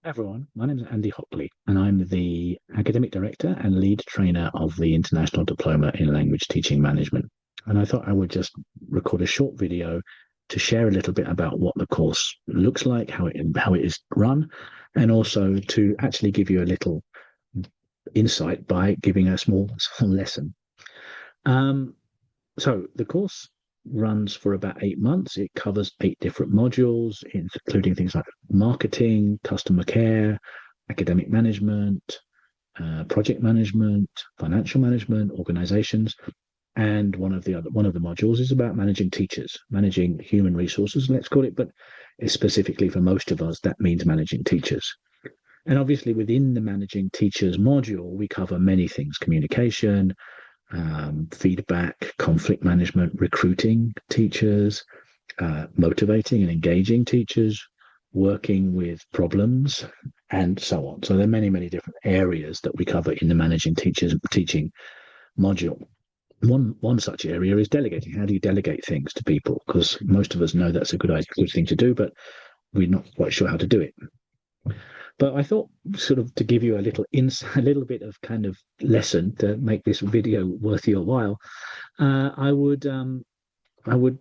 Everyone, my name is Andy Hockley, and I'm the Academic Director and Lead Trainer of the International Diploma in Language Teaching Management. And I thought I would just record a short video to share a little bit about what the course looks like, how it is run, and also to actually give you a little insight by giving a small lesson. So the course runs for about 8 months. It covers 8 different modules, including things like marketing, customer care, academic management, project management, financial management, organizations. And one of the modules is about managing teachers, managing human resources, let's call it, but specifically for most of us, that means managing teachers. And obviously within the managing teachers module, we cover many things: communication, feedback, conflict management, recruiting teachers, motivating and engaging teachers, working with problems, and so on. So there are many, many different areas that we cover in the managing teachers teaching module. One such area is delegating. How do you delegate things to people? Because most of us know that's a good thing to do, but we're not quite sure how to do it. But I thought, sort of, to give you a little bit of kind of lesson to make this video worth your while, I would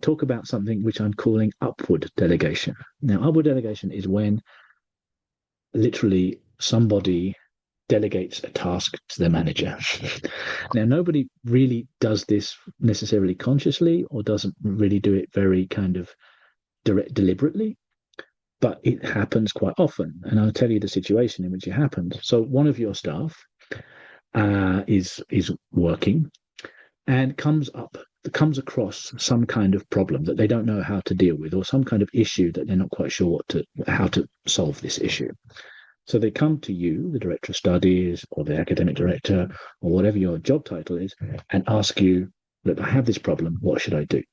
talk about something which I'm calling upward delegation. Now, upward delegation is when literally somebody delegates a task to their manager. Now, nobody really does this necessarily consciously, or doesn't really do it very kind of deliberately, but it happens quite often. And I'll tell you the situation in which it happened. So one of your staff is working and comes across some kind of problem that they don't know how to deal with, or some kind of issue that they're not quite sure how to solve this issue. So they come to you, the director of studies, or the academic director, or whatever your job title is, and ask you, look, I have this problem, what should I do?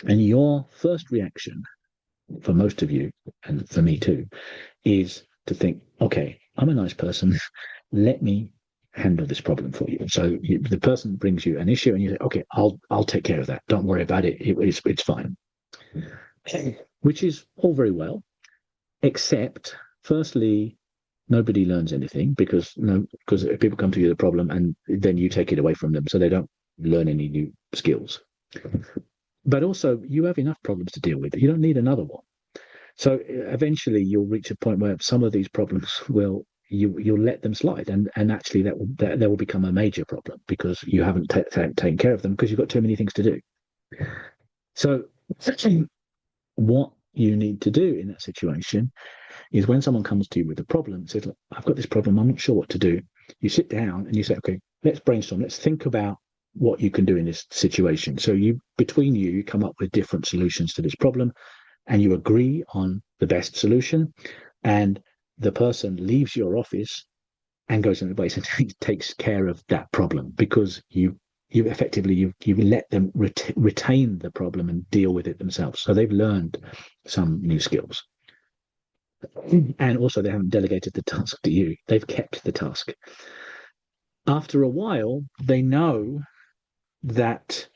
And your first reaction, for most of you, and for me too, is to think, okay, I'm a nice person, let me handle this problem for you. So the person brings you an issue and you say, okay, I'll take care of that, don't worry about it, it's fine. Which is all very well, except firstly, nobody learns anything, because people come to you with a problem and then you take it away from them, so they don't learn any new skills. But also, you have enough problems to deal with. You don't need another one. So eventually, you'll reach a point where some of these problems you'll let them slide, and actually that will become a major problem, because you haven't taken care of them, because you've got too many things to do. So what you need to do in that situation is, when someone comes to you with a problem and says, look, I've got this problem, I'm not sure what to do, you sit down and you say, okay, let's brainstorm, let's think about what you can do in this situation. So between you come up with different solutions to this problem, and you agree on the best solution, and the person leaves your office and goes in the place and takes care of that problem, because you effectively let them retain the problem and deal with it themselves. So they've learned some new skills. And also, they haven't delegated the task to you. They've kept the task. After a while, they know that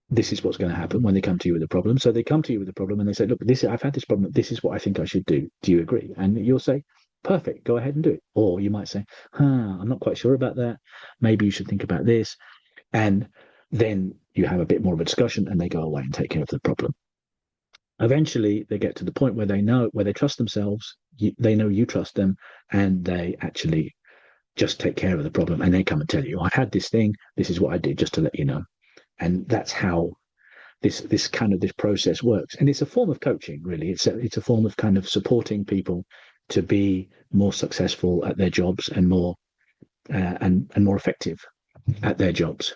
this is what's going to happen when they come to you with a problem. So they come to you with a problem and they say, look, I've had this problem. This is what I think I should do. Do you agree? And you'll say, perfect, go ahead and do it. Or you might say, I'm not quite sure about that. Maybe you should think about this. And then you have a bit more of a discussion, and they go away and take care of the problem. Eventually, they get to the point where they trust themselves, they know you trust them, and they actually just take care of the problem, and they come and tell you, I've had this thing, this is what I did, just to let you know. And that's how this process works. And it's a form of coaching, really. It's a form of kind of supporting people to be more successful at their jobs, and more effective at their jobs.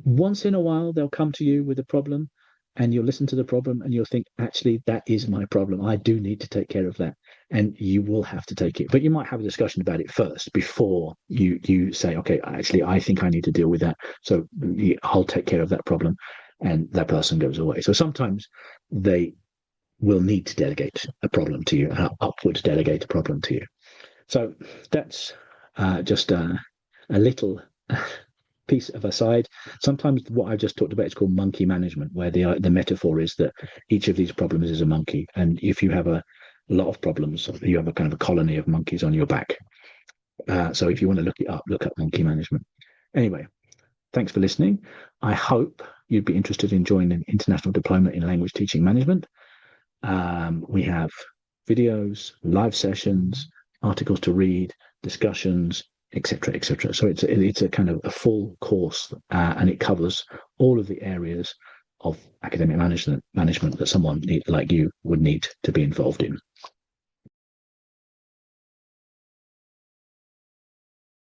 Once in a while, they'll come to you with a problem, and you'll listen to the problem and you'll think, actually, that is my problem. I do need to take care of that. And you will have to take it. But you might have a discussion about it first before you say, okay, actually, I think I need to deal with that. So I'll take care of that problem. And that person goes away. So sometimes they will need to delegate a problem to you, upward delegate a problem to you. So that's just a little piece of aside. Sometimes what I just talked about is called monkey management, where the metaphor is that each of these problems is a monkey, and if you have a a lot of problems. You have a kind of a colony of monkeys on your back. So if you want to look it up, look up monkey management. Anyway, thanks for listening. I hope you'd be interested in joining International Diploma in Language Teaching Management. We have videos, live sessions, articles to read, discussions, etc., etc. So it's a kind of a full course, and it covers all of the areas of academic management that someone like you would need to be involved in.